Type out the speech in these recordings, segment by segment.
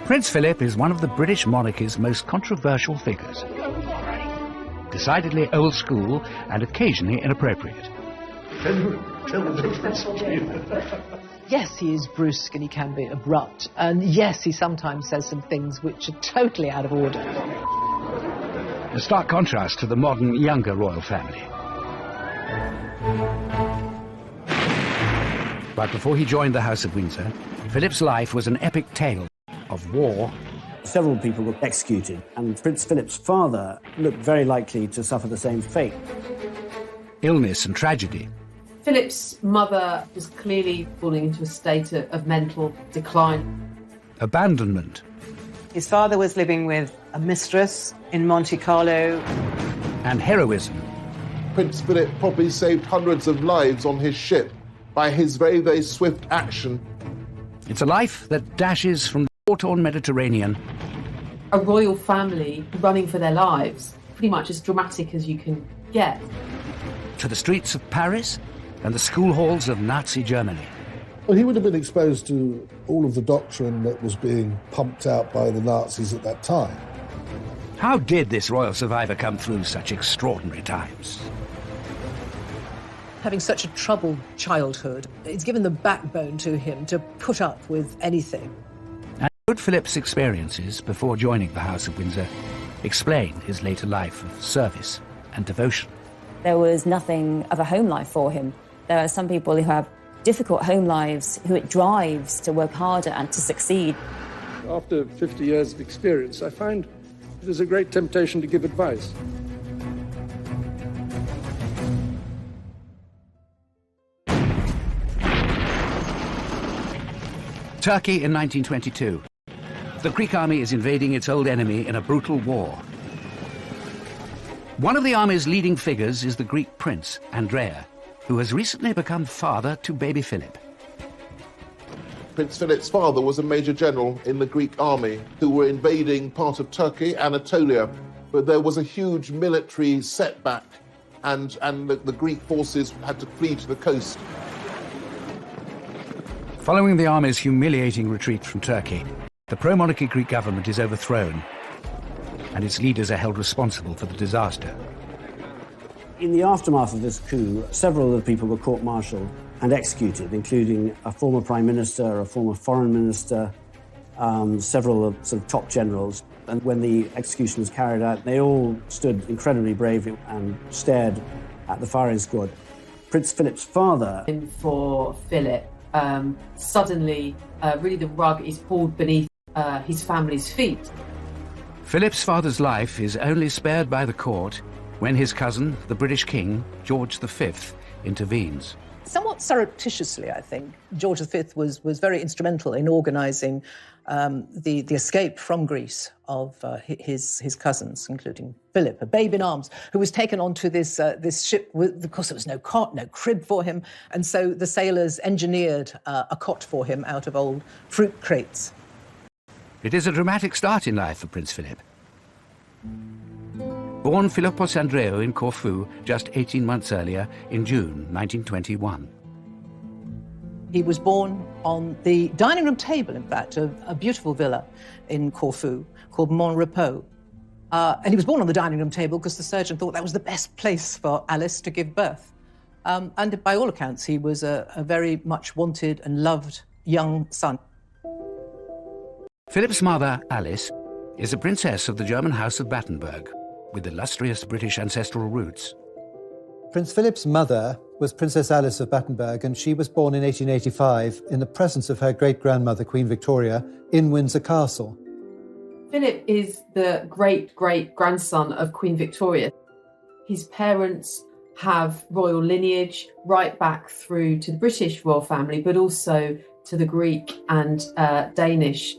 Prince Philip is one of the British monarchy's most controversial figures. Decidedly old school and occasionally inappropriate. Can you tell the difference between Yes, he is brusque and he can be abrupt. And yes, he sometimes says some things which are totally out of order. A stark contrast to the modern, younger royal family. But before he joined the House of Windsor, Philip's life was an epic tale of war. Several people were executed, and Prince Philip's father looked very likely to suffer the same fate. Illness and tragedy. Philip's mother was clearly falling into a state of mental decline. Abandonment. His father was living with a mistress in Monte Carlo. And heroism. Prince Philip probably saved hundreds of lives on his ship by his very, very swift action. It's a life that dashes from the war-torn Mediterranean. A royal family running for their lives, pretty much as dramatic as you can get. To the streets of Paris and the school halls of Nazi Germany. Well, he would have been exposed to all of the doctrine that was being pumped out by the Nazis at that time. How did this royal survivor come through such extraordinary times? Having such a troubled childhood, it's given the backbone to him to put up with anything. And could Philip's experiences before joining the House of Windsor explain his later life of service and devotion? There was nothing of a home life for him. There are some people who have difficult home lives who it drives to work harder and to succeed. After 50 years of experience, I find it is a great temptation to give advice. Turkey in 1922. The Greek army is invading its old enemy in a brutal war. One of the army's leading figures is the Greek prince, Andrea, who has recently become father to baby Philip. Prince Philip's father was a major general in the Greek army who were invading part of Turkey, Anatolia, but there was a huge military setback and the Greek forces had to flee to the coast. Following the army's humiliating retreat from Turkey, the pro-monarchy Greek government is overthrown and its leaders are held responsible for the disaster. In the aftermath of this coup, several of the people were court-martialed and executed, including a former prime minister, a former foreign minister, several of sort of top generals. And when the execution was carried out, they all stood incredibly brave and stared at the firing squad. Prince Philip's father... For Philip, suddenly, really the rug is pulled beneath his family's feet. Philip's father's life is only spared by the court when his cousin, the British King, George V, intervenes. Somewhat surreptitiously, I think, George V was very instrumental in organising the escape from Greece of his cousins, including Philip, a babe in arms, who was taken onto this ship. Of course, there was no cot, no crib for him, and so the sailors engineered a cot for him out of old fruit crates. It is a dramatic start in life for Prince Philip. Born Philippos Andreou in Corfu just 18 months earlier in June 1921. He was born on the dining room table, in fact, of a beautiful villa in Corfu called Mon Repos. And he was born on the dining room table because the surgeon thought that was the best place for Alice to give birth. And by all accounts, he was a very much wanted and loved young son. Philip's mother, Alice, is a princess of the German House of Battenberg, with illustrious British ancestral roots. Prince Philip's mother was Princess Alice of Battenberg, and she was born in 1885 in the presence of her great-grandmother, Queen Victoria, in Windsor Castle. Philip is the great-great-grandson of Queen Victoria. His parents have royal lineage right back through to the British royal family, but also to the Greek and Danish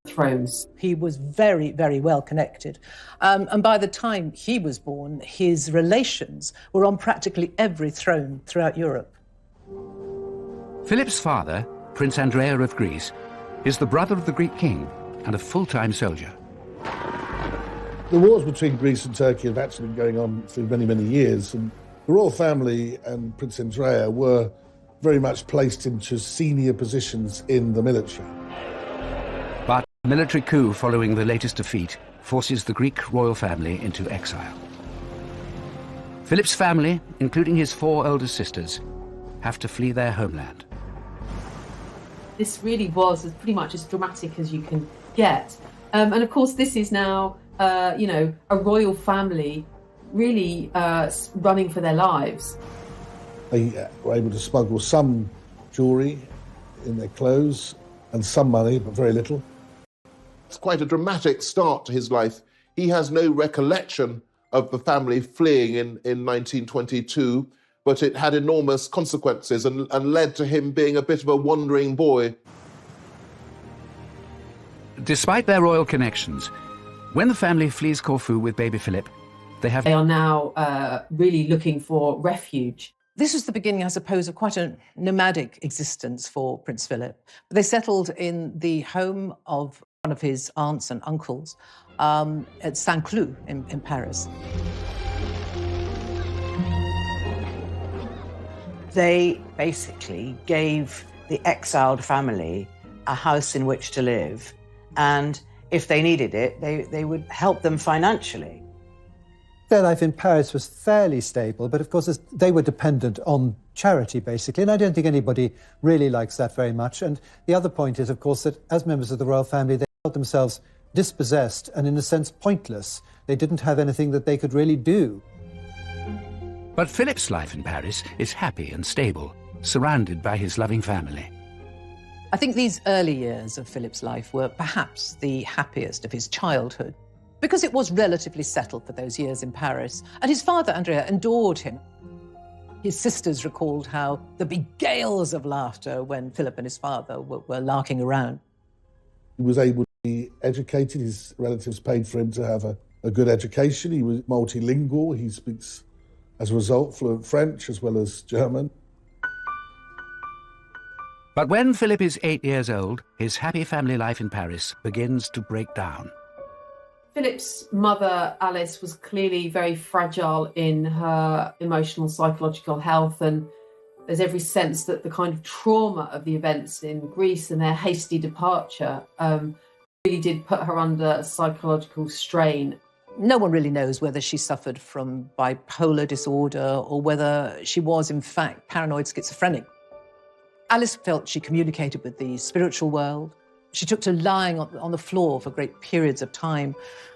thrones. He was very, very well connected. And by the time he was born, his relations were on practically every throne throughout Europe. Philip's father, Prince Andrea of Greece, is the brother of the Greek king and a full-time soldier. The wars between Greece and Turkey have actually been going on for many, many years, and the royal family and Prince Andrea were very much placed into senior positions in the military. But The military coup following the latest defeat forces the Greek royal family into exile. Philip's family, including his 4 older sisters, have to flee their homeland. This really was pretty much as dramatic as you can get. And of course, this is now, a royal family really running for their lives. They were able to smuggle some jewellery in their clothes and some money, but very little. It's quite a dramatic start to his life. He has no recollection of the family fleeing in 1922, but it had enormous consequences and led to him being a bit of a wandering boy. Despite their royal connections, when the family flees Corfu with baby Philip, they are now really looking for refuge. This was the beginning, I suppose, of quite a nomadic existence for Prince Philip. They settled in the home of one of his aunts and uncles at Saint-Cloud in Paris. They basically gave the exiled family a house in which to live, and if they needed it, they would help them financially. Their life in Paris was fairly stable, but of course they were dependent on charity, basically, and I don't think anybody really likes that very much. And the other point is, of course, that as members of the royal family, they felt themselves dispossessed and, in a sense, pointless. They didn't have anything that they could really do. But Philip's life in Paris is happy and stable, surrounded by his loving family. I think these early years of Philip's life were perhaps the happiest of his childhood, because it was relatively settled for those years in Paris, and his father, Andrea, adored him. His sisters recalled how there'd be gales of laughter when Philip and his father were larking around. He was able to be educated. His relatives paid for him to have a good education. He was multilingual. He speaks, as a result, fluent French as well as German. But when Philip is 8 years old, his happy family life in Paris begins to break down. Philip's mother, Alice, was clearly very fragile in her emotional, psychological health, and there's every sense that the kind of trauma of the events in Greece and their hasty departure really did put her under psychological strain. No one really knows whether she suffered from bipolar disorder or whether she was, in fact, paranoid schizophrenic. Alice felt she communicated with the spiritual world. She took to lying on the floor for great periods of time,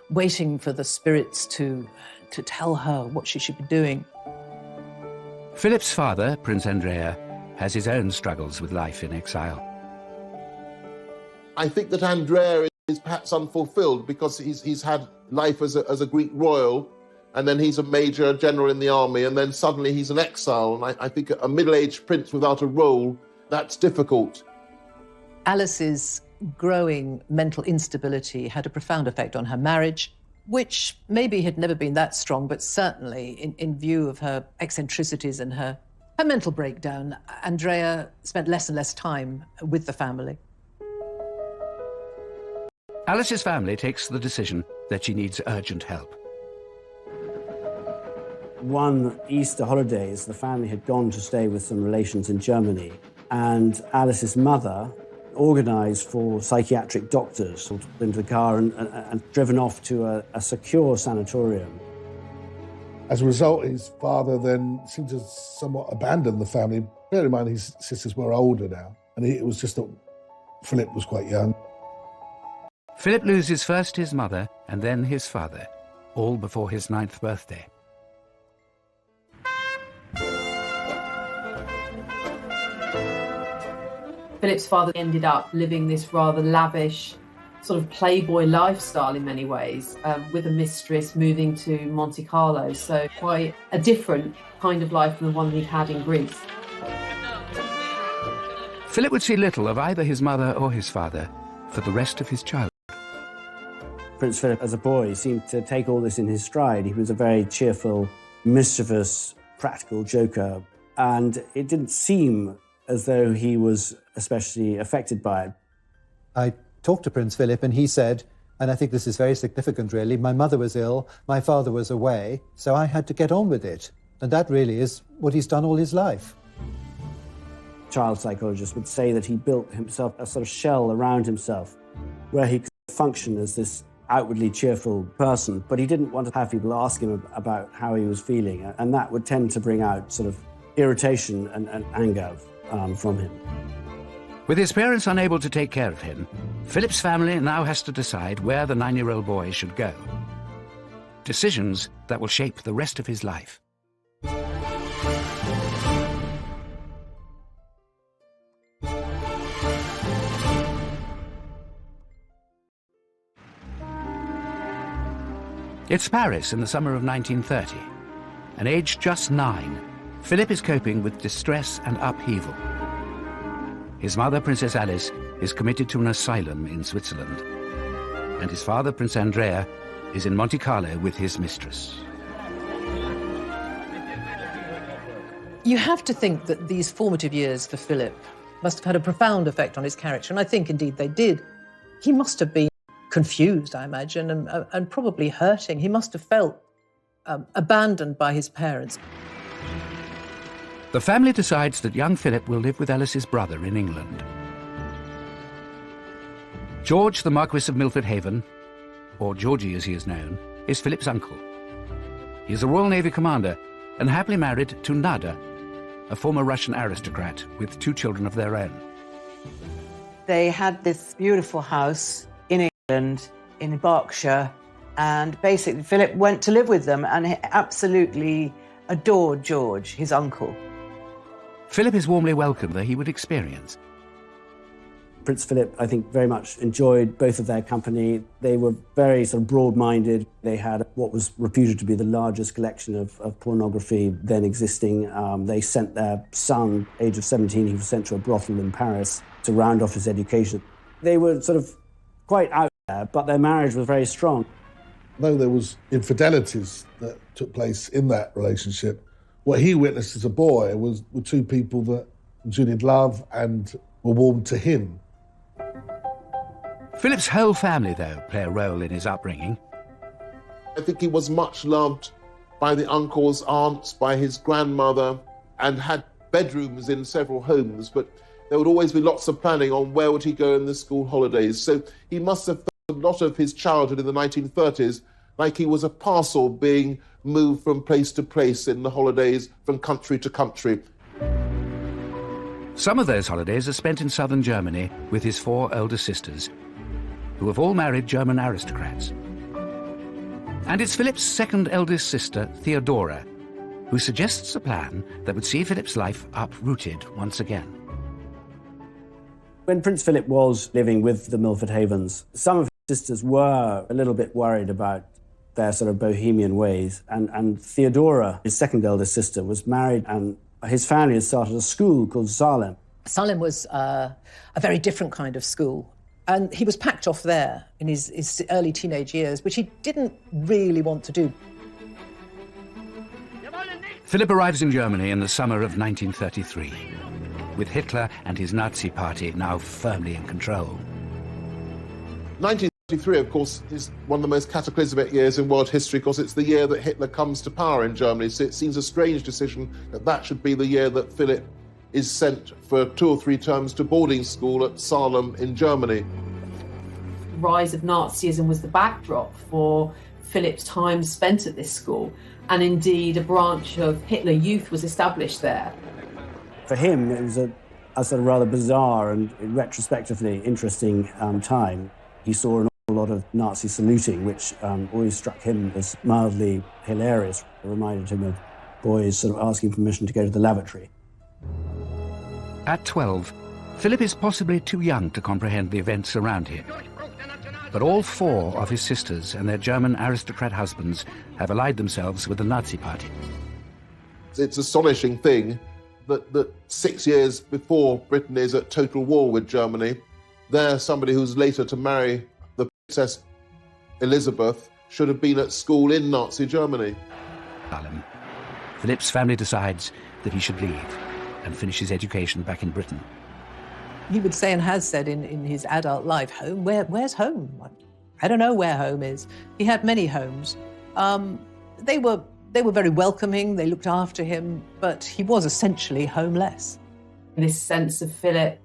waiting for the spirits to tell her what she should be doing. Philip's father, Prince Andrea, has his own struggles with life in exile. I think that Andrea is perhaps unfulfilled because he's had life as a Greek royal, and then he's a major general in the army, and then suddenly he's an exile. And I think a middle-aged prince without a role, that's difficult. Alice's growing mental instability had a profound effect on her marriage, which maybe had never been that strong, but certainly in view of her eccentricities and her mental breakdown, Andrea spent less and less time with the family. Alice's family takes the decision that she needs urgent help. One Easter holidays, the family had gone to stay with some relations in Germany, and Alice's mother organised for psychiatric doctors into the car and driven off to a secure sanatorium. As a result, his father then seemed to somewhat abandon the family. Bear in mind, his sisters were older now, and it was just that Philip was quite young. Philip loses first his mother and then his father, all before his 9th birthday. Philip's father ended up living this rather lavish sort of playboy lifestyle in many ways, with a mistress, moving to Monte Carlo, so quite a different kind of life from the one he'd had in Greece. Philip would see little of either his mother or his father for the rest of his childhood. Prince Philip, as a boy, seemed to take all this in his stride. He was a very cheerful, mischievous, practical joker, and it didn't seem as though he was especially affected by it. I talked to Prince Philip and he said, and I think this is very significant really, my mother was ill, my father was away, so I had to get on with it. And that really is what he's done all his life. Child psychologists would say that he built himself a sort of shell around himself where he could function as this outwardly cheerful person, but he didn't want to have people ask him about how he was feeling, and that would tend to bring out sort of irritation and anger from him. With his parents unable to take care of him, Philip's family now has to decide where the 9-year-old boy should go. Decisions that will shape the rest of his life. It's Paris in the summer of 1930, and aged just 9, Philip is coping with distress and upheaval. His mother, Princess Alice, is committed to an asylum in Switzerland, and his father, Prince Andrea, is in Monte Carlo with his mistress. You have to think that these formative years for Philip must have had a profound effect on his character, and I think indeed they did. He must have been confused, I imagine, and probably hurting. He must have felt abandoned by his parents. The family decides that young Philip will live with Alice's brother in England. George, the Marquis of Milford Haven, or Georgie as he is known, is Philip's uncle. He is a Royal Navy commander and happily married to Nada, a former Russian aristocrat with 2 children of their own. They had this beautiful house in England, in Berkshire, and basically Philip went to live with them and he absolutely adored George, his uncle. Philip is warmly welcomed, though he would experience. Prince Philip, I think, very much enjoyed both of their company. They were very sort of broad-minded. They had what was reputed to be the largest collection of pornography then existing. They sent their son, age of 17, he was sent to a brothel in Paris to round off his education. They were sort of quite out there, but their marriage was very strong. Though there was infidelities that took place in that relationship, what he witnessed as a boy were 2 people that genuinely loved and were warm to him. Philip's whole family, though, play a role in his upbringing. I think he was much loved by the uncles, aunts, by his grandmother, and had bedrooms in several homes, but there would always be lots of planning on where would he go in the school holidays. So he must have felt a lot of his childhood in the 1930s like he was a parcel being moved from place to place in the holidays, from country to country. Some of those holidays are spent in southern Germany with his 4 elder sisters, who have all married German aristocrats. And it's Philip's second eldest sister, Theodora, who suggests a plan that would see Philip's life uprooted once again. When Prince Philip was living with the Milford Havens, some of his sisters were a little bit worried about their sort of bohemian ways, and Theodora, his second eldest sister, was married, and his family had started a school called Salem. Salem was a very different kind of school, and he was packed off there in his early teenage years, which he didn't really want to do. Philip arrives in Germany in the summer of 1933, with Hitler and his Nazi party now firmly in control. 1933, of course, is one of the most cataclysmic years in world history because it's the year that Hitler comes to power in Germany, so it seems a strange decision that should be the year that Philip is sent for 2 or 3 terms to boarding school at Salem in Germany. The rise of Nazism was the backdrop for Philip's time spent at this school, and indeed a branch of Hitler Youth was established there. For him, it was a sort of rather bizarre and retrospectively interesting time. He saw an awful lot of Nazi saluting, which always struck him as mildly hilarious. It reminded him of boys sort of asking permission to go to the lavatory. At 12, Philip is possibly too young to comprehend the events around him. But all 4 of his sisters and their German aristocrat husbands have allied themselves with the Nazi party. It's an astonishing thing that 6 years before Britain is at total war with Germany, there somebody who's later to marry the Princess Elizabeth should have been at school in Nazi Germany. Philip's family decides that he should leave and finish his education back in Britain. He would say, and has said in his adult life, home? Where's home? I don't know where home is. He had many homes. They were very welcoming, they looked after him, but he was essentially homeless. This sense of Philip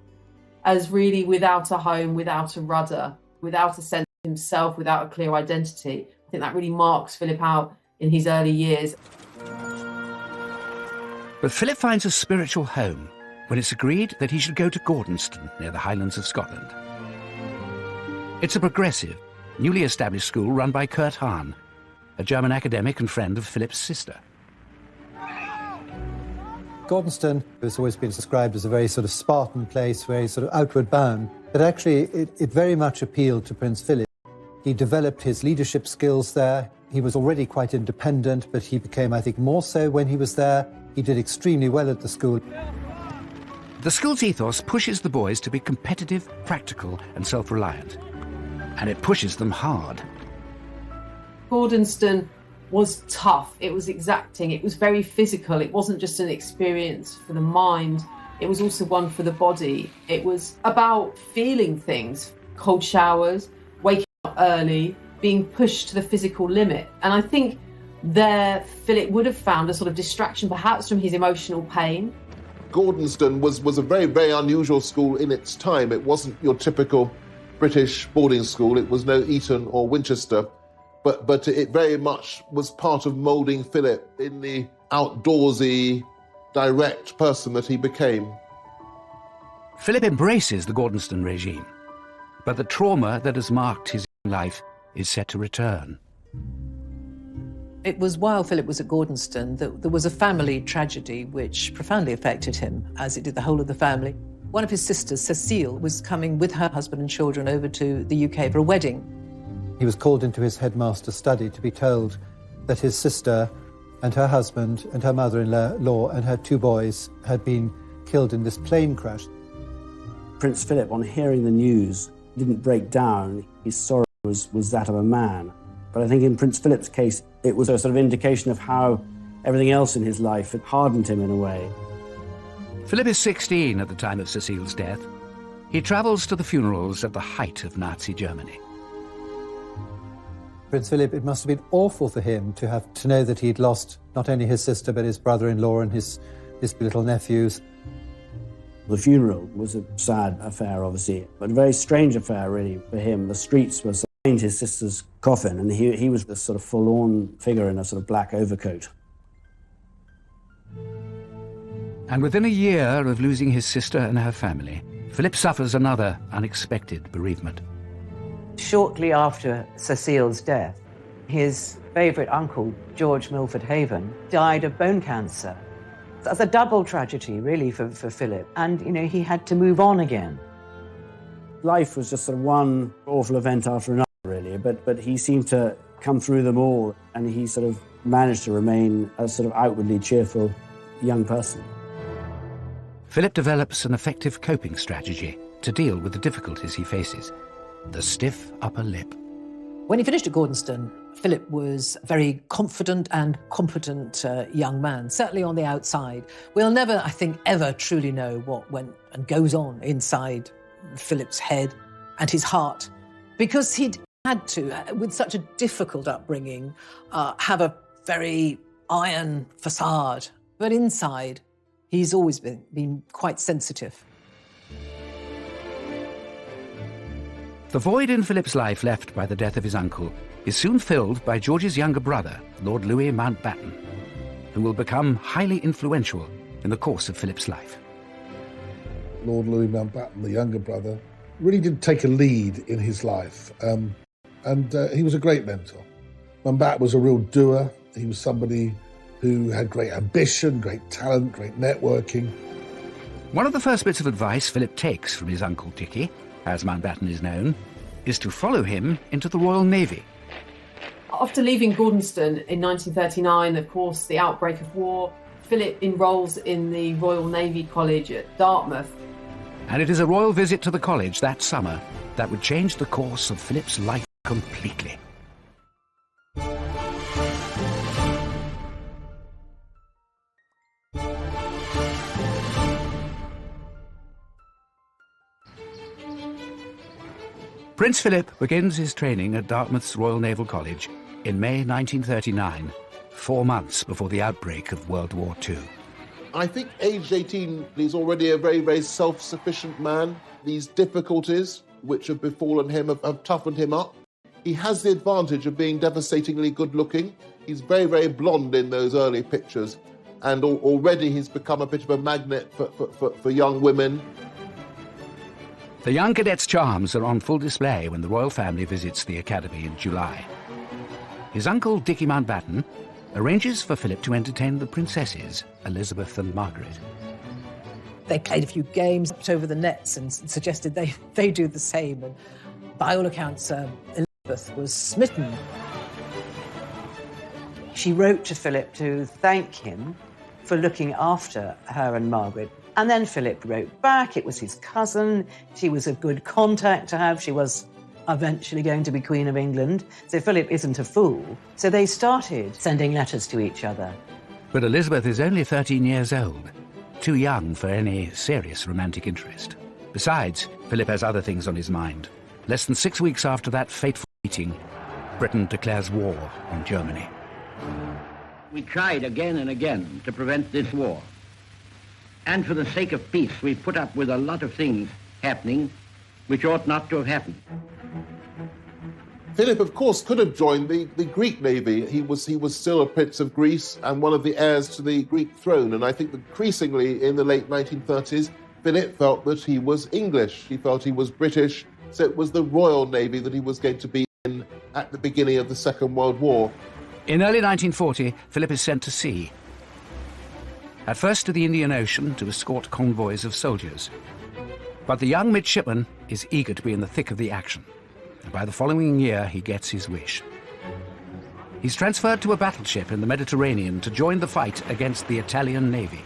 as really without a home, without a rudder, without a sense himself without a clear identity. I think that really marks Philip out in his early years. But Philip finds a spiritual home when it's agreed that he should go to Gordonston, near the Highlands of Scotland. It's a progressive, newly established school run by Kurt Hahn, a German academic and friend of Philip's sister. Gordonston has always been described as a very sort of Spartan place, very sort of outward bound, but actually it very much appealed to Prince Philip. He developed his leadership skills there. He was already quite independent, but he became, I think, more so when he was there. He did extremely well at the school. The school's ethos pushes the boys to be competitive, practical and self-reliant. And it pushes them hard. Gordonston was tough, it was exacting, it was very physical. It wasn't just an experience for the mind, it was also one for the body. It was about feeling things, cold showers, waking up early, being pushed to the physical limit. And I think there Philip would have found a sort of distraction perhaps from his emotional pain. Gordonston was a very, very unusual school in its time. It wasn't your typical British boarding school. It was no Eton or Winchester. But it very much was part of moulding Philip in the outdoorsy, direct person that he became. Philip embraces the Gordonston regime, but the trauma that has marked his life is set to return. It was while Philip was at Gordonston that there was a family tragedy which profoundly affected him, as it did the whole of the family. One of his sisters, Cecile, was coming with her husband and children over to the UK for a wedding. He was called into his headmaster's study to be told that his sister and her husband and her mother-in-law and her 2 boys had been killed in this plane crash. Prince Philip, on hearing the news, didn't break down. His sorrow was that of a man. But I think in Prince Philip's case, it was a sort of indication of how everything else in his life had hardened him in a way. Philip is 16 at the time of Cecile's death. He travels to the funerals at the height of Nazi Germany. Prince Philip, it must have been awful for him to know that he'd lost not only his sister, but his brother-in-law and his little nephews. The funeral was a sad affair, obviously, but a very strange affair, really, for him. The streets were behind his sister's coffin, and he was this sort of forlorn figure in a sort of black overcoat. And within a year of losing his sister and her family, Philip suffers another unexpected bereavement. Shortly after Cecile's death, his favourite uncle, George Milford Haven, died of bone cancer. That's a double tragedy, really, for Philip. And, he had to move on again. Life was just sort of one awful event after another, really, but he seemed to come through them all, and he sort of managed to remain a sort of outwardly cheerful young person. Philip develops an effective coping strategy to deal with the difficulties he faces. The stiff upper lip. When he finished at Gordonston, Philip was a very confident and competent young man, certainly on the outside. We'll never, I think, ever truly know what went and goes on inside Philip's head and his heart, because he'd had to, with such a difficult upbringing, have a very iron facade. But inside, he's always been quite sensitive. The void in Philip's life left by the death of his uncle is soon filled by George's younger brother, Lord Louis Mountbatten, who will become highly influential in the course of Philip's life. Lord Louis Mountbatten, the younger brother, really did take a lead in his life, and he was a great mentor. Mountbatten was a real doer. He was somebody who had great ambition, great talent, great networking. One of the first bits of advice Philip takes from his uncle Dickie, as Mountbatten is known, is to follow him into the Royal Navy. After leaving Gordonston in 1939, of course, the outbreak of war, Philip enrolls in the Royal Navy College at Dartmouth. And it is a royal visit to the college that summer that would change the course of Philip's life completely. Prince Philip begins his training at Dartmouth's Royal Naval College in May 1939, 4 months before the outbreak of World War II. I think aged 18, he's already a very, very self-sufficient man. These difficulties which have befallen him have toughened him up. He has the advantage of being devastatingly good-looking. He's very, very blonde in those early pictures, and already he's become a bit of a magnet for young women. The young cadet's charms are on full display when the royal family visits the Academy in July. His uncle, Dickie Mountbatten, arranges for Philip to entertain the princesses, Elizabeth and Margaret. They played a few games, put over the nets, and suggested they do the same. And by all accounts, Elizabeth was smitten. She wrote to Philip to thank him for looking after her and Margaret. And then Philip wrote back. It was his cousin. She was a good contact to have. She was eventually going to be Queen of England. So Philip isn't a fool. So they started sending letters to each other. But Elizabeth is only 13 years old, too young for any serious romantic interest. Besides, Philip has other things on his mind. Less than 6 weeks after that fateful meeting, Britain declares war on Germany. We tried again and again to prevent this war. And for the sake of peace, we put up with a lot of things happening which ought not to have happened. Philip, of course, could have joined the Greek navy. He was still a prince of Greece and one of the heirs to the Greek throne. And I think increasingly in the late 1930s, Philip felt that he was English. He felt he was British. So it was the Royal Navy that he was going to be in at the beginning of the Second World War. In early 1940, Philip is sent to sea. At first to the Indian Ocean to escort convoys of soldiers. But the young midshipman is eager to be in the thick of the action. And by the following year, he gets his wish. He's transferred to a battleship in the Mediterranean to join the fight against the Italian Navy.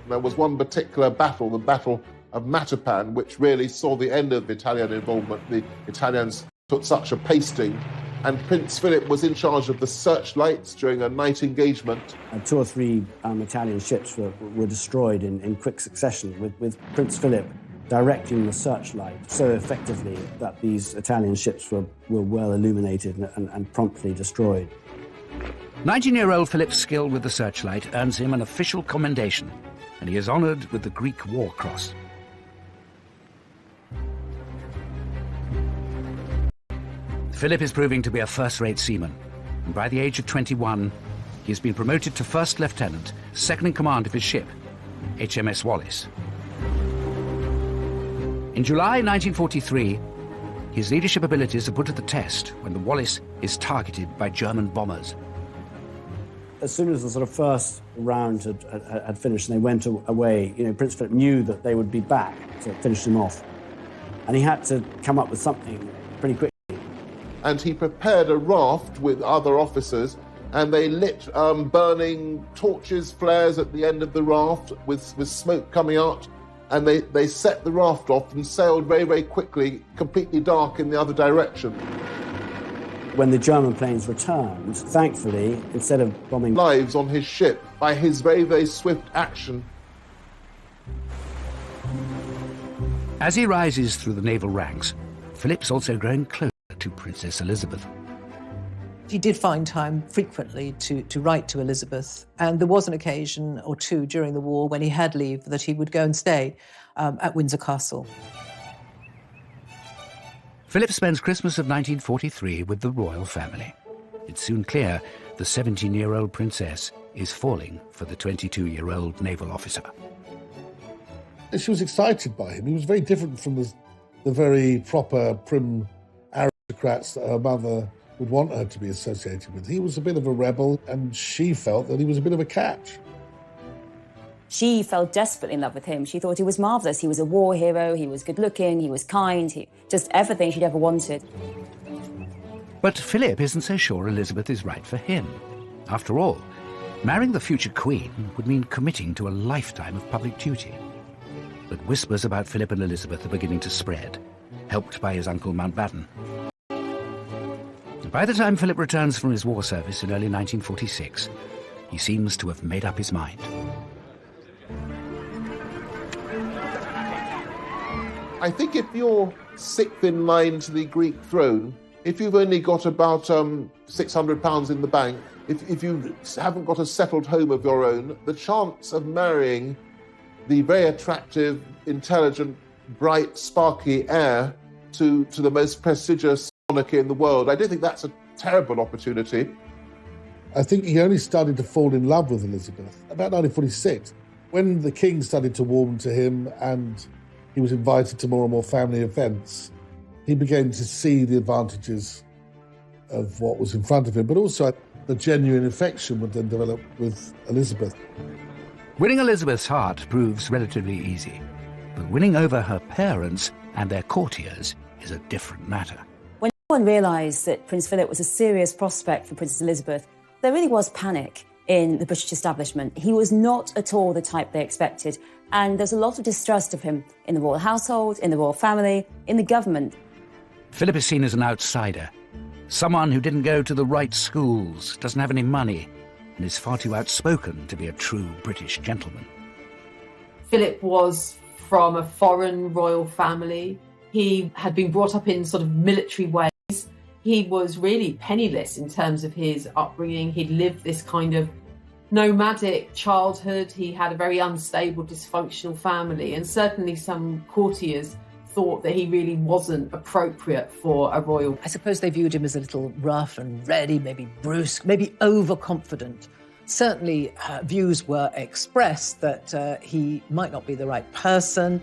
There was one particular battle, the Battle of Matapan, which really saw the end of Italian involvement. The Italians took such a pasting, and Prince Philip was in charge of the searchlights during a night engagement. 2 or 3 Italian ships were destroyed in quick succession, with Prince Philip directing the searchlight so effectively that these Italian ships were well illuminated and promptly destroyed. 19-year-old Philip's skill with the searchlight earns him an official commendation, and he is honoured with the Greek War Cross. Philip is proving to be a first-rate seaman, and by the age of 21, he has been promoted to first lieutenant, second in command of his ship, HMS Wallis. In July 1943, his leadership abilities are put to the test when the Wallis is targeted by German bombers. As soon as the sort of first round had finished and they went away, Prince Philip knew that they would be back to finish them off. And he had to come up with something pretty quickly. And he prepared a raft with other officers, and they lit burning torches, flares at the end of the raft with smoke coming out, and they set the raft off and sailed very, very quickly, completely dark in the other direction. When the German planes returned, thankfully, instead of bombing lives on his ship by his very, very swift action. As he rises through the naval ranks, Philip's also growing closer to Princess Elizabeth. He did find time frequently to write to Elizabeth, and there was an occasion or two during the war when he had leave that he would go and stay at Windsor Castle. Philip spends Christmas of 1943 with the royal family. It's soon clear the 17-year-old princess is falling for the 22-year-old naval officer. She was excited by him. He was very different from the very proper, prim aristocrats that her mother would want her to be associated with. He was a bit of a rebel, and she felt that he was a bit of a catch. She fell desperately in love with him. She thought he was marvellous. He was a war hero, he was good-looking, he was kind, just everything she'd ever wanted. But Philip isn't so sure Elizabeth is right for him. After all, marrying the future queen would mean committing to a lifetime of public duty. But whispers about Philip and Elizabeth are beginning to spread, helped by his uncle Mountbatten. By the time Philip returns from his war service in early 1946, he seems to have made up his mind. I think if you're sixth in line to the Greek throne, if you've only got about £600 in the bank, if you haven't got a settled home of your own, the chance of marrying the very attractive, intelligent, bright, sparky heir to the most prestigious monarchy in the world. I don't think that's a terrible opportunity. I think he only started to fall in love with Elizabeth about 1946, when the king started to warm to him and he was invited to more and more family events. He began to see the advantages of what was in front of him, but also the genuine affection would then develop with Elizabeth. Winning Elizabeth's heart proves relatively easy, but winning over her parents and their courtiers is a different matter. When everyone realised that Prince Philip was a serious prospect for Princess Elizabeth, there really was panic in the British establishment. He was not at all the type they expected, and there's a lot of distrust of him in the royal household, in the royal family, in the government. Philip is seen as an outsider, someone who didn't go to the right schools, doesn't have any money, and is far too outspoken to be a true British gentleman. Philip was from a foreign royal family. He had been brought up in sort of military ways. He was really penniless in terms of his upbringing. He'd lived this kind of nomadic childhood. He had a very unstable, dysfunctional family, and certainly some courtiers thought that he really wasn't appropriate for a royal. I suppose they viewed him as a little rough and ready, maybe brusque, maybe overconfident. Certainly views were expressed that he might not be the right person.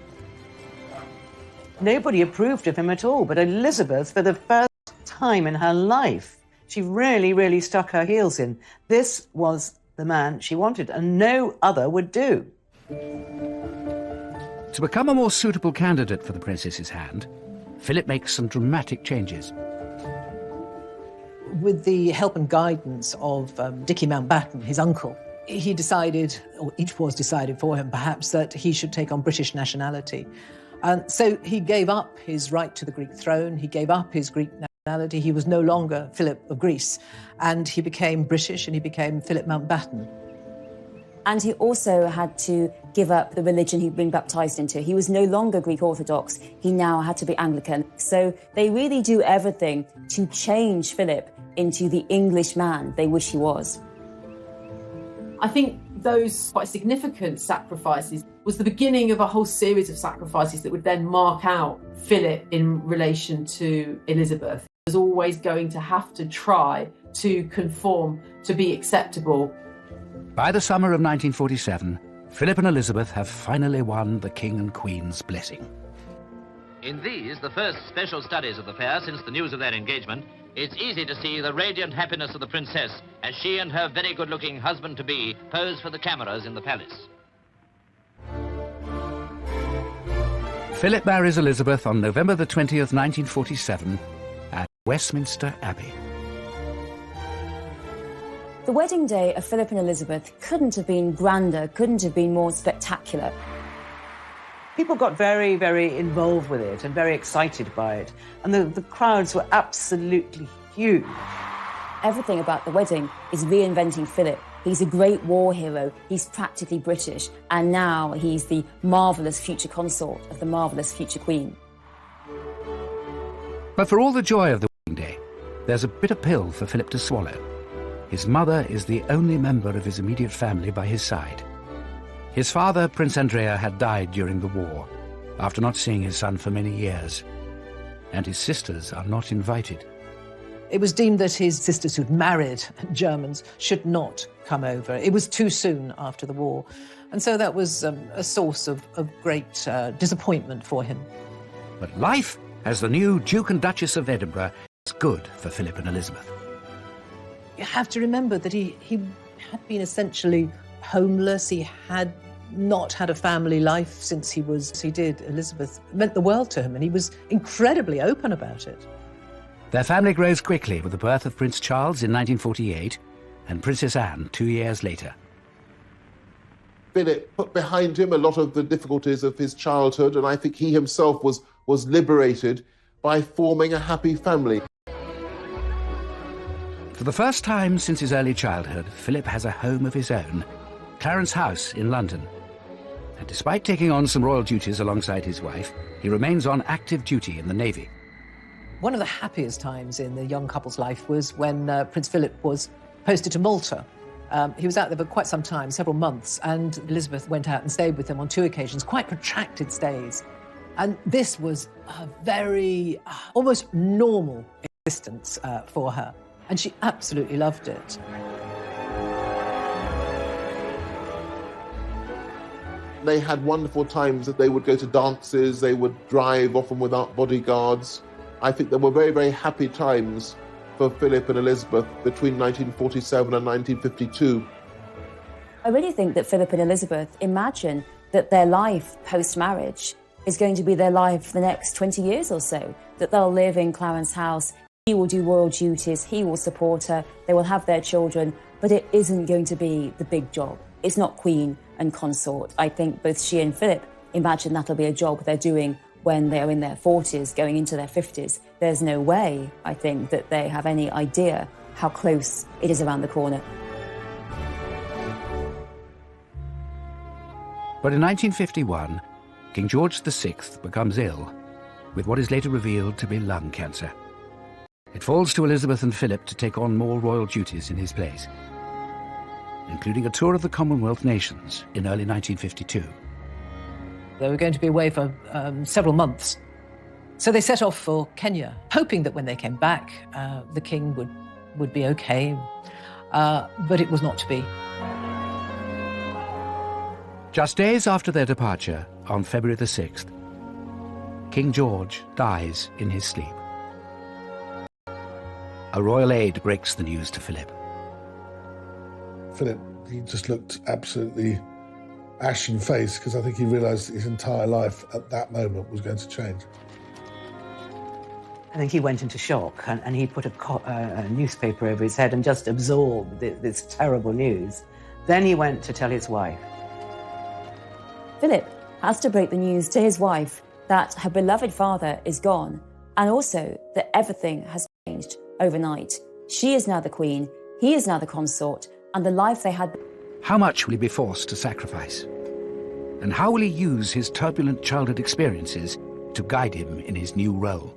Nobody approved of him at all, but Elizabeth, for the first time in her life, she really stuck her heels in. This was the man she wanted, and no other would do. To become a more suitable candidate for the princess's hand, Philip makes some dramatic changes. With the help and guidance of Dickie Mountbatten, his uncle, he decided, or it was decided for him perhaps, that he should take on British nationality. And so he gave up his right to the Greek throne, he gave up his Greek nationality, he was no longer Philip of Greece, and he became British and he became Philip Mountbatten. And he also had to give up the religion he'd been baptised into. He was no longer Greek Orthodox, he now had to be Anglican. So they really do everything to change Philip into the English man they wish he was. I think those quite significant sacrifices was the beginning of a whole series of sacrifices that would then mark out Philip in relation to Elizabeth. He was always going to have to try to conform, to be acceptable. By the summer of 1947, Philip and Elizabeth have finally won the King and Queen's blessing. In these, the first special studies of the pair since the news of their engagement, it's easy to see the radiant happiness of the princess as she and her very good-looking husband-to-be pose for the cameras in the palace. Philip marries Elizabeth on November the 20th, 1947, at Westminster Abbey. The wedding day of Philip and Elizabeth couldn't have been grander, couldn't have been more spectacular. People got very involved with it and very excited by it. And the crowds were absolutely huge. Everything about the wedding is reinventing Philip. He's a great war hero, he's practically British, and now he's the marvellous future consort of the marvellous future queen. But for all the joy of the wedding day, there's a bitter pill for Philip to swallow. His mother is the only member of his immediate family by his side. His father, Prince Andrea, had died during the war, after not seeing his son for many years. And his sisters are not invited. It was deemed that his sisters who'd married Germans should not come over. It was too soon after the war. And so that was a source of great disappointment for him. But life as the new Duke and Duchess of Edinburgh is good for Philip and Elizabeth. You have to remember that he had been essentially homeless. He had not had a family life since he did. Elizabeth meant the world to him, and he was incredibly open about it. Their family grows quickly with the birth of Prince Charles in 1948 and Princess Anne 2 years later. Philip put behind him a lot of the difficulties of his childhood, and I think he himself was liberated by forming a happy family. For the first time since his early childhood, Philip has a home of his own, Clarence House in London. And despite taking on some royal duties alongside his wife, he remains on active duty in the Navy. One of the happiest times in the young couple's life was when Prince Philip was posted to Malta. He was out there for quite some time, several months, and Elizabeth went out and stayed with him on 2 occasions, quite protracted stays. And this was a very, almost normal existence for her, and she absolutely loved it. They had wonderful times that they would go to dances, they would drive, often without bodyguards. I think there were very, very happy times for Philip and Elizabeth between 1947 and 1952. I really think that Philip and Elizabeth imagine that their life post-marriage is going to be their life for the next 20 years or so, that they'll live in Clarence House, he will do royal duties, he will support her, they will have their children, but it isn't going to be the big job. It's not queen and consort. I think both she and Philip imagine that'll be a job they're doing when they're in their 40s, going into their 50s. There's no way, I think, that they have any idea how close it is around the corner. But in 1951, King George VI becomes ill with what is later revealed to be lung cancer. It falls to Elizabeth and Philip to take on more royal duties in his place, including a tour of the Commonwealth nations in early 1952. They were going to be away for several months. So they set off for Kenya, hoping that when they came back, the king would be okay. But it was not to be. Just days after their departure, on February the 6th, King George dies in his sleep. A royal aide breaks the news to Philip. Philip, he just looked absolutely ashen-faced because I think he realised his entire life at that moment was going to change. I think he went into shock and he put a newspaper over his head and just absorbed this terrible news. Then he went to tell his wife. Philip has to break the news to his wife that her beloved father is gone, and also that everything has changed overnight. She is now the queen, he is now the consort, and the life they had... How much will he be forced to sacrifice? And how will he use his turbulent childhood experiences to guide him in his new role?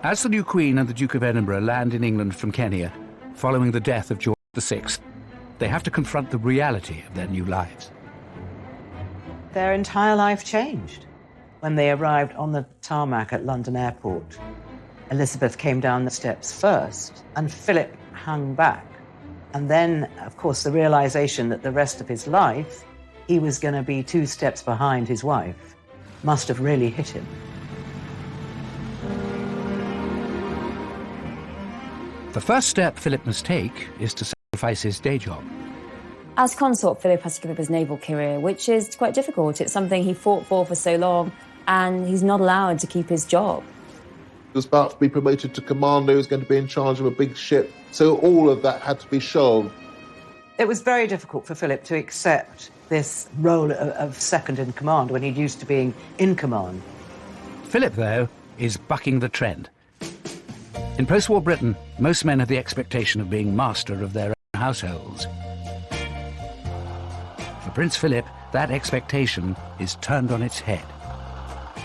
As the new Queen and the Duke of Edinburgh land in England from Kenya, following the death of George VI, they have to confront the reality of their new lives. Their entire life changed. When they arrived on the tarmac at London Airport, Elizabeth came down the steps first, and Philip hung back. And then, of course, the realization that the rest of his life, he was going to be 2 steps behind his wife, must have really hit him. The first step Philip must take is to sacrifice his day job. As consort, Philip has to give up his naval career, which is quite difficult. It's something he fought for so long, and he's not allowed to keep his job. He was about to be promoted to commander, he was going to be in charge of a big ship, so all of that had to be shelved. It was very difficult for Philip to accept this role of second in command when he'd used to being in command. Philip, though, is bucking the trend. In post-war Britain, most men have the expectation of being master of their own households. For Prince Philip, that expectation is turned on its head.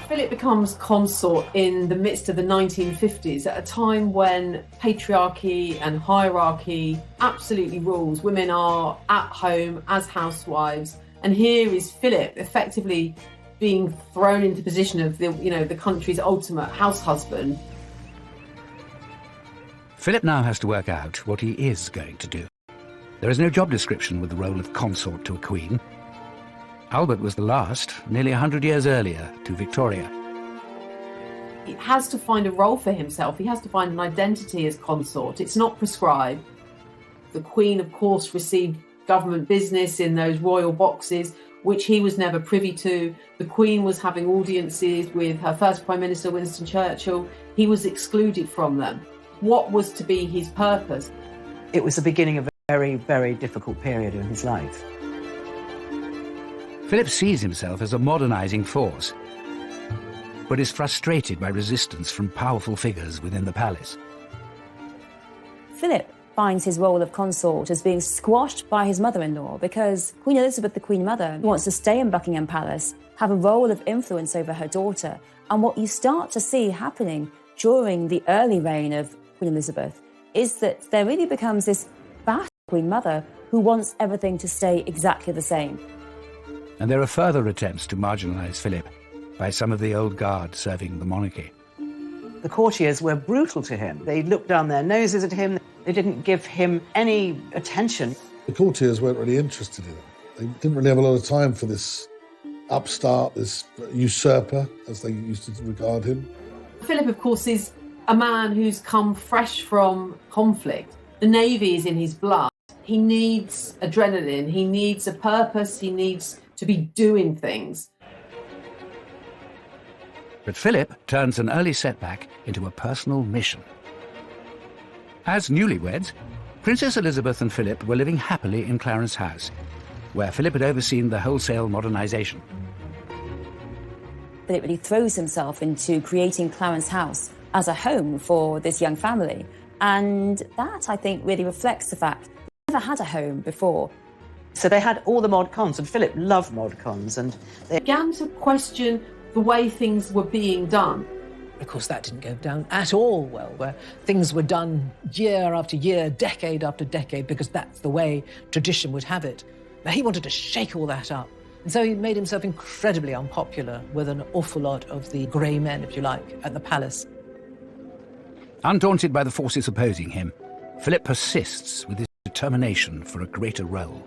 Philip becomes consort in the midst of the 1950s, at a time when patriarchy and hierarchy absolutely rules. Women are at home as housewives, and here is Philip effectively being thrown into the position of the country's ultimate house husband. Philip now has to work out what he is going to do. There is no job description with the role of consort to a queen. Albert was the last, nearly 100 years earlier, to Victoria. He has to find a role for himself. He has to find an identity as consort. It's not prescribed. The Queen, of course, received government business in those royal boxes, which he was never privy to. The Queen was having audiences with her first Prime Minister, Winston Churchill. He was excluded from them. What was to be his purpose? It was the beginning of a very, very difficult period in his life. Philip sees himself as a modernising force, but is frustrated by resistance from powerful figures within the palace. Philip finds his role of consort as being squashed by his mother-in-law because Queen Elizabeth, the Queen Mother, wants to stay in Buckingham Palace, have a role of influence over her daughter. And what you start to see happening during the early reign of Queen Elizabeth is that there really becomes this battle Queen Mother, who wants everything to stay exactly the same. And there are further attempts to marginalise Philip by some of the old guard serving the monarchy. The courtiers were brutal to him. They looked down their noses at him. They didn't give him any attention. The courtiers weren't really interested in him. They didn't really have a lot of time for this upstart, this usurper, as they used to regard him. Philip, of course, is a man who's come fresh from conflict. The Navy is in his blood. He needs adrenaline, he needs a purpose, he needs to be doing things. But Philip turns an early setback into a personal mission. As newlyweds, Princess Elizabeth and Philip were living happily in Clarence House, where Philip had overseen the wholesale modernisation. Philip really throws himself into creating Clarence House as a home for this young family. And that, I think, really reflects the fact they never had a home before. So they had all the mod cons, and Philip loved mod cons. And they began to question the way things were being done. Of course, that didn't go down at all well, where things were done year after year, decade after decade, because that's the way tradition would have it. Now, he wanted to shake all that up. And so he made himself incredibly unpopular with an awful lot of the grey men, if you like, at the palace. Undaunted by the forces opposing him, Philip persists with his determination for a greater role.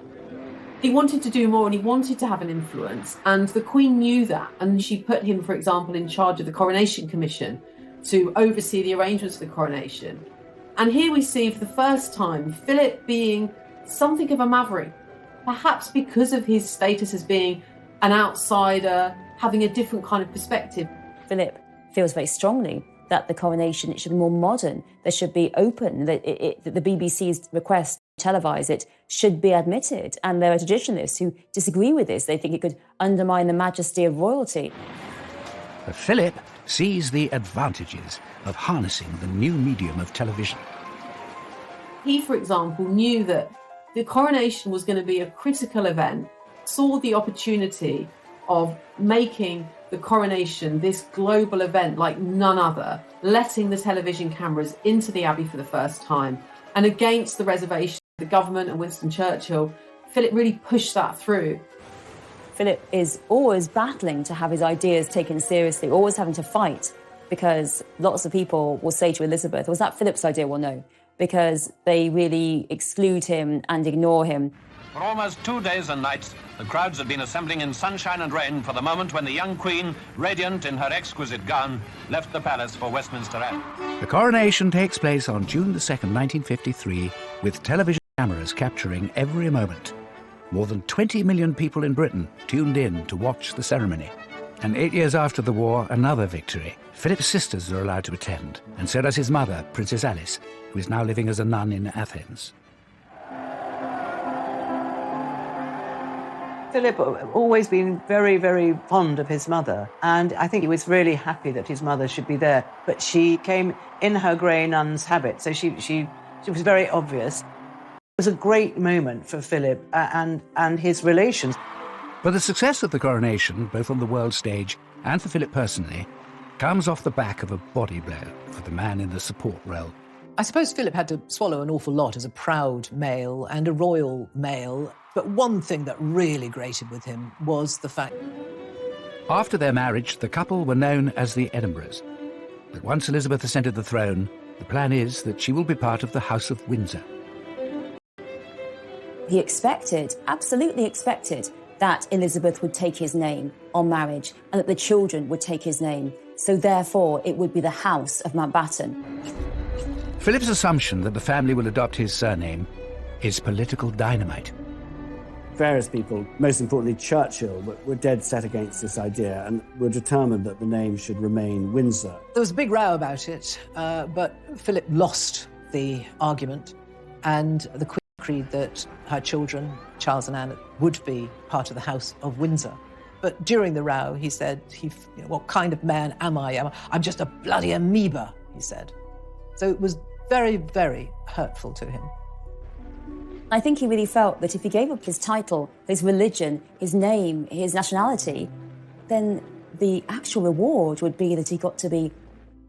He wanted to do more and he wanted to have an influence, and the Queen knew that, and she put him, for example, in charge of the Coronation Commission to oversee the arrangements for the coronation. And here we see for the first time Philip being something of a maverick, perhaps because of his status as being an outsider, having a different kind of perspective. Philip feels very strongly that the coronation, it should be more modern, there should be open, that the BBC's request to televise it should be admitted. And there are traditionalists who disagree with this. They think it could undermine the majesty of royalty. But Philip sees the advantages of harnessing the new medium of television. He, for example, knew that the coronation was going to be a critical event, saw the opportunity of making the coronation this global event like none other, letting the television cameras into the Abbey for the first time. And against the reservation of the government and Winston Churchill, Philip really pushed that through. Philip is always battling to have his ideas taken seriously, always having to fight, because lots of people will say to Elizabeth, was that Philip's idea? Well, no, because they really exclude him and ignore him. For almost 2 days and nights, the crowds had been assembling in sunshine and rain for the moment when the young Queen, radiant in her exquisite gown, left the palace for Westminster Abbey. The coronation takes place on June the 2nd, 1953, with television cameras capturing every moment. More than 20 million people in Britain tuned in to watch the ceremony. And 8 years after the war, another victory. Philip's sisters are allowed to attend, and so does his mother, Princess Alice, who is now living as a nun in Athens. Philip had always been very, very fond of his mother, and I think he was really happy that his mother should be there. But she came in her grey nun's habit, so she was very obvious. It was a great moment for Philip and his relations. But the success of the coronation, both on the world stage and for Philip personally, comes off the back of a body blow for the man in the support role. I suppose Philip had to swallow an awful lot as a proud male and a royal male. But one thing that really grated with him was the fact... After their marriage, the couple were known as the Edinburghs. But once Elizabeth ascended the throne, the plan is that she will be part of the House of Windsor. He expected, absolutely expected, that Elizabeth would take his name on marriage and that the children would take his name. So therefore, it would be the House of Mountbatten. Philip's assumption that the family will adopt his surname is political dynamite. Various people, most importantly Churchill, were dead set against this idea and were determined that the name should remain Windsor. There was a big row about it, but Philip lost the argument, and the Queen agreed that her children, Charles and Anne, would be part of the House of Windsor. But during the row, he said, what kind of man am I? I'm just a bloody amoeba, he said. So it was very, very hurtful to him. I think he really felt that if he gave up his title, his religion, his name, his nationality, then the actual reward would be that he got to be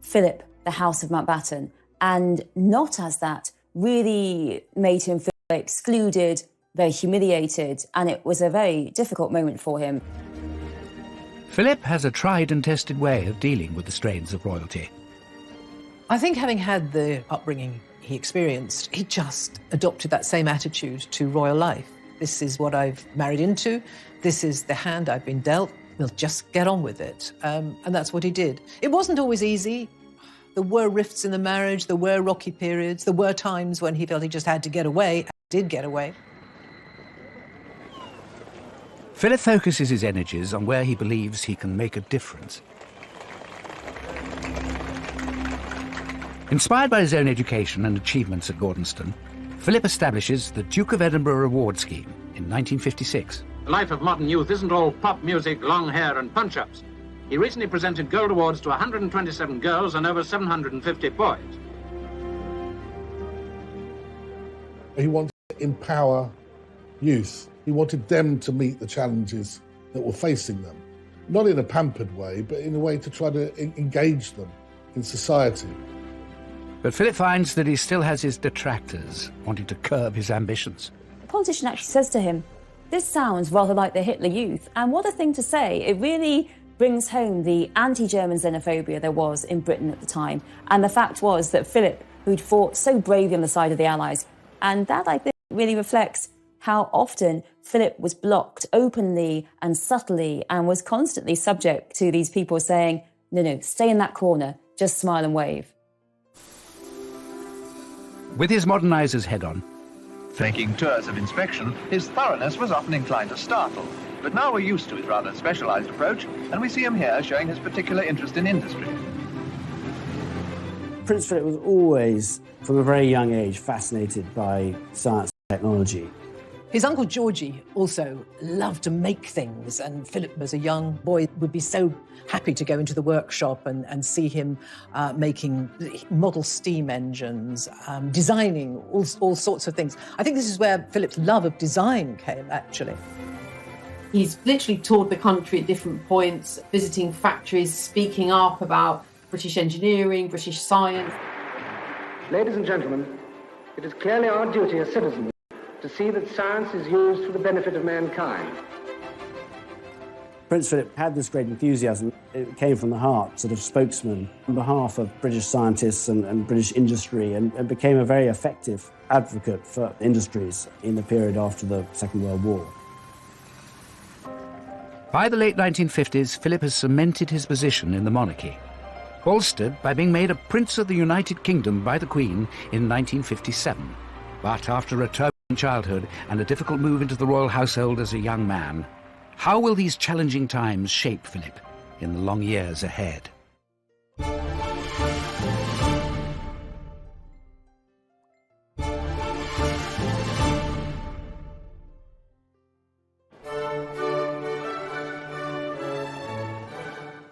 Philip, the House of Mountbatten, and not as that really made him feel excluded, very humiliated, and it was a very difficult moment for him. Philip has a tried and tested way of dealing with the strains of royalty. I think having had the upbringing he experienced, he just adopted that same attitude to royal life. This is what I've married into. This is the hand I've been dealt. We'll just get on with it. And that's what he did. It wasn't always easy. There were rifts in the marriage. There were rocky periods. There were times when he felt he just had to get away, and did get away. Philip focuses his energies on where he believes he can make a difference. Inspired by his own education and achievements at Gordonston, Philip establishes the Duke of Edinburgh Reward Scheme in 1956. The life of modern youth isn't all pop music, long hair and punch-ups. He recently presented gold awards to 127 girls and over 750 boys. He wanted to empower youth. He wanted them to meet the challenges that were facing them. Not in a pampered way, but in a way to try to engage them in society. But Philip finds that he still has his detractors wanting to curb his ambitions. The politician actually says to him, "This sounds rather like the Hitler Youth," and what a thing to say. It really brings home the anti-German xenophobia there was in Britain at the time. And the fact was that Philip, who'd fought so bravely on the side of the Allies, and that, I think, really reflects how often Philip was blocked openly and subtly and was constantly subject to these people saying, no, stay in that corner, just smile and wave. With his modernisers head on, taking tours of inspection, his thoroughness was often inclined to startle. But now we're used to his rather specialised approach, and we see him here showing his particular interest in industry. Prince Philip was always, from a very young age, fascinated by science and technology. His uncle Georgie also loved to make things, and Philip, as a young boy, would be so happy to go into the workshop and see him making model steam engines, designing all sorts of things. I think this is where Philip's love of design came, actually. He's literally toured the country at different points, visiting factories, speaking up about British engineering, British science. Ladies and gentlemen, it is clearly our duty as citizens to see that science is used for the benefit of mankind. Prince Philip had this great enthusiasm. It came from the heart, sort of spokesman on behalf of British scientists and British industry, and became a very effective advocate for industries in the period after the Second World War. By the late 1950s, Philip has cemented his position in the monarchy, bolstered by being made a Prince of the United Kingdom by the Queen in 1957. But after a turbulent childhood and a difficult move into the royal household as a young man, how will these challenging times shape Philip in the long years ahead?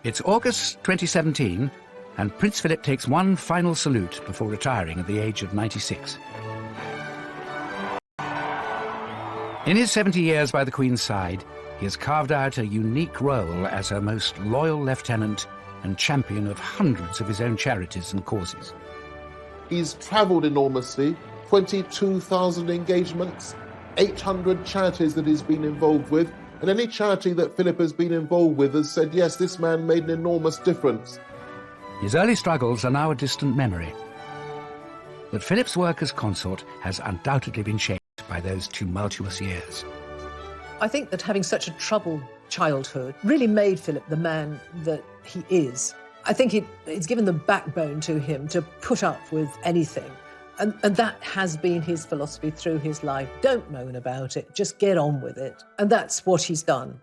It's August 2017, and Prince Philip takes one final salute before retiring at the age of 96. In his 70 years by the Queen's side, he has carved out a unique role as her most loyal lieutenant and champion of hundreds of his own charities and causes. He's travelled enormously, 22,000 engagements, 800 charities that he's been involved with, and any charity that Philip has been involved with has said, yes, this man made an enormous difference. His early struggles are now a distant memory. But Philip's work as consort has undoubtedly been shaped by those tumultuous years. I think that having such a troubled childhood really made Philip the man that he is. I think it's given the backbone to him to put up with anything. And that has been his philosophy through his life. Don't moan about it, just get on with it. And that's what he's done.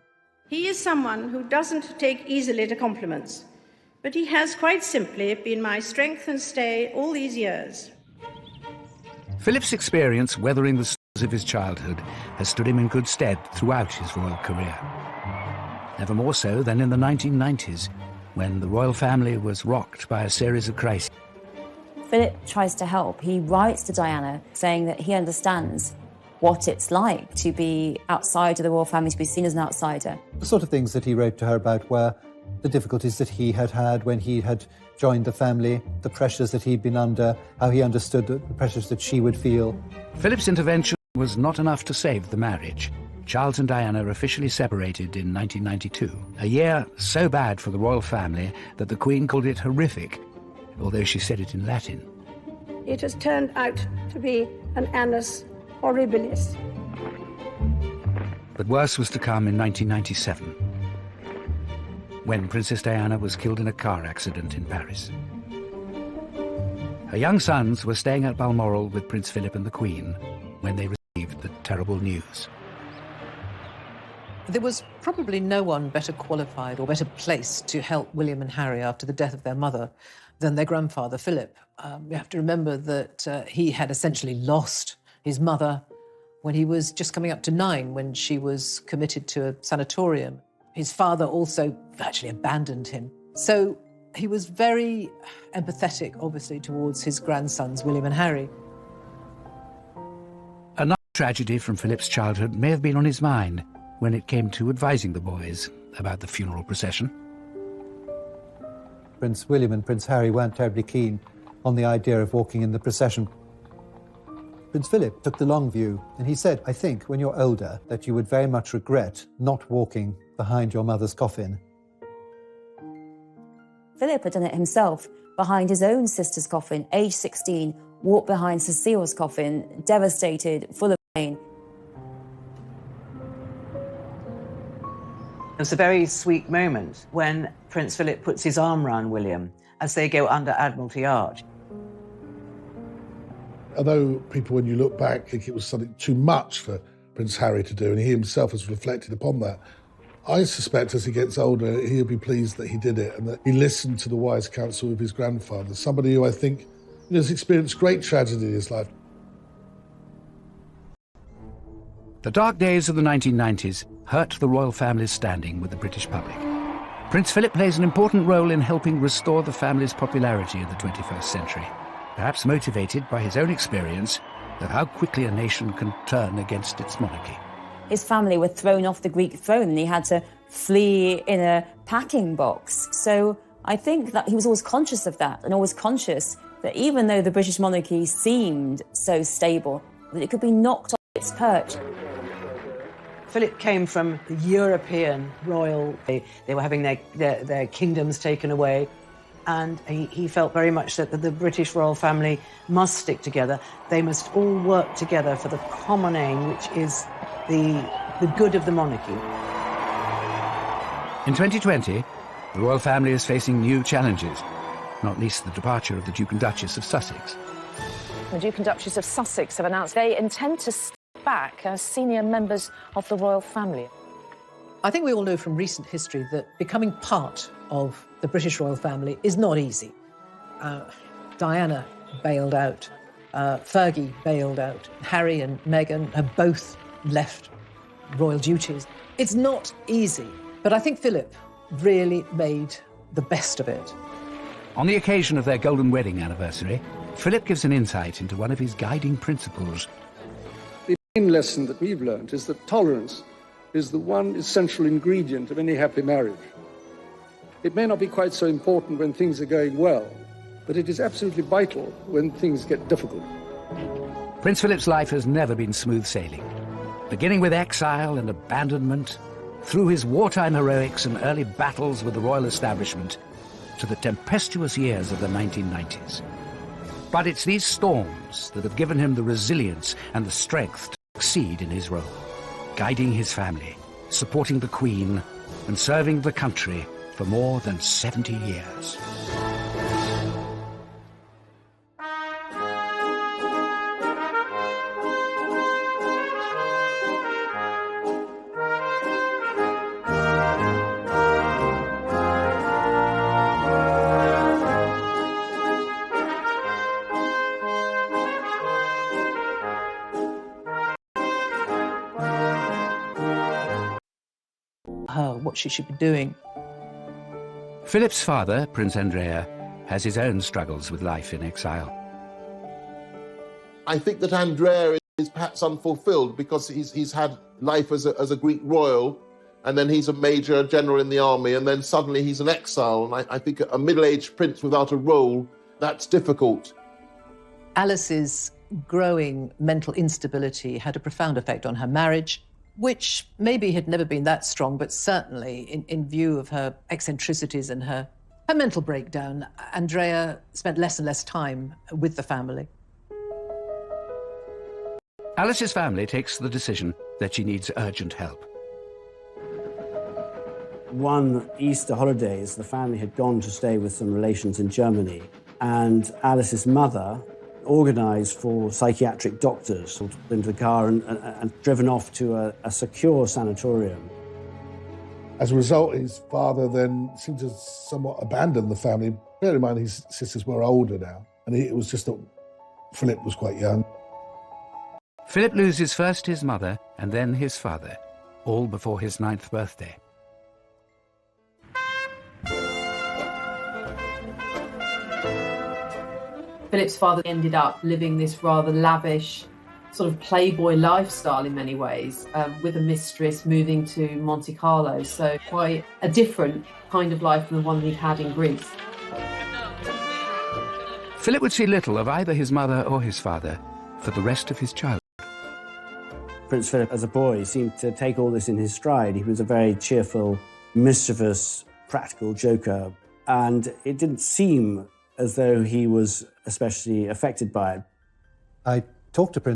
He is someone who doesn't take easily to compliments, but he has quite simply been my strength and stay all these years. Philip's experience weathering the storms of his childhood has stood him in good stead throughout his royal career. Never more so than in the 1990s, when the royal family was rocked by a series of crises. Philip tries to help. He writes to Diana saying that he understands what it's like to be outside of the royal family, to be seen as an outsider. The sort of things that he wrote to her about were the difficulties that he had had when he had joined the family, the pressures that he'd been under, how he understood the pressures that she would feel. Philip's intervention was not enough to save the marriage. Charles and Diana officially separated in 1992, a year so bad for the royal family that the Queen called it horrific, although she said it in Latin. It has turned out to be an annus horribilis. But worse was to come in 1997, when Princess Diana was killed in a car accident in Paris. Her young sons were staying at Balmoral with Prince Philip and the Queen when they received the terrible news. There was probably no one better qualified or better placed to help William and Harry after the death of their mother than their grandfather, Philip. You have to remember that he had essentially lost his mother when he was just coming up to 9, when she was committed to a sanatorium. His father also virtually abandoned him. So he was very empathetic, obviously, towards his grandsons, William and Harry. Another tragedy from Philip's childhood may have been on his mind when it came to advising the boys about the funeral procession. Prince William and Prince Harry weren't terribly keen on the idea of walking in the procession. Prince Philip took the long view, and he said, I think, when you're older, that you would very much regret not walking behind your mother's coffin. Philip had done it himself behind his own sister's coffin, aged 16, walked behind Cecile's coffin, devastated, full of pain. It's a very sweet moment when Prince Philip puts his arm round William as they go under Admiralty Arch. Although people, when you look back, think it was something too much for Prince Harry to do, and he himself has reflected upon that, I suspect as he gets older, he'll be pleased that he did it and that he listened to the wise counsel of his grandfather, somebody who I think has experienced great tragedy in his life. The dark days of the 1990s hurt the royal family's standing with the British public. Prince Philip plays an important role in helping restore the family's popularity in the 21st century, perhaps motivated by his own experience of how quickly a nation can turn against its monarchy. His family were thrown off the Greek throne and he had to flee in a packing box. So I think that he was always conscious of that and always conscious that even though the British monarchy seemed so stable, that it could be knocked off its perch. Philip came from the European royal. They were having their kingdoms taken away. And he felt very much that the British royal family must stick together. They must all work together for the common aim, which is the good of the monarchy. In 2020, the royal family is facing new challenges, not least the departure of the Duke and Duchess of Sussex. The Duke and Duchess of Sussex have announced they intend to step back as senior members of the royal family. I think we all know from recent history that becoming part of the British royal family is not easy. Diana bailed out, Fergie bailed out, Harry and Meghan have both left royal duties. It's not easy, but I think Philip really made the best of it. On the occasion of their golden wedding anniversary, Philip gives an insight into one of his guiding principles. The main lesson that we've learned is that tolerance is the one essential ingredient of any happy marriage. It may not be quite so important when things are going well, but it is absolutely vital when things get difficult. Prince Philip's life has never been smooth sailing. Beginning with exile and abandonment, through his wartime heroics and early battles with the royal establishment, to the tempestuous years of the 1990s. But it's these storms that have given him the resilience and the strength to succeed in his role, guiding his family, supporting the Queen, and serving the country for more than 70 years. What she should be doing. Philip's father, Prince Andrea, has his own struggles with life in exile. I think that Andrea is perhaps unfulfilled because he's had life as a Greek royal, and then he's a major general in the army, and then suddenly he's an exile. And I think a middle-aged prince without a role, that's difficult. Alice's growing mental instability had a profound effect on her marriage, which maybe had never been that strong, but certainly in view of her eccentricities and her mental breakdown, Andrea spent less and less time with the family. Alice's family takes the decision that she needs urgent help. One Easter holidays, the family had gone to stay with some relations in Germany, and Alice's mother organised for psychiatric doctors to put into the car and driven off to a secure sanatorium. As a result, his father then seemed to somewhat abandon the family. Bear in mind, his sisters were older now, and it was just that Philip was quite young. Philip loses first his mother and then his father, all before his 9th birthday. Philip's father ended up living this rather lavish sort of playboy lifestyle in many ways, with a mistress, moving to Monte Carlo, so quite a different kind of life from the one he'd had in Greece. Philip would see little of either his mother or his father for the rest of his childhood. Prince Philip, as a boy, seemed to take all this in his stride. He was a very cheerful, mischievous, practical joker, and it didn't seem as though he was especially affected by it. I talked to Prince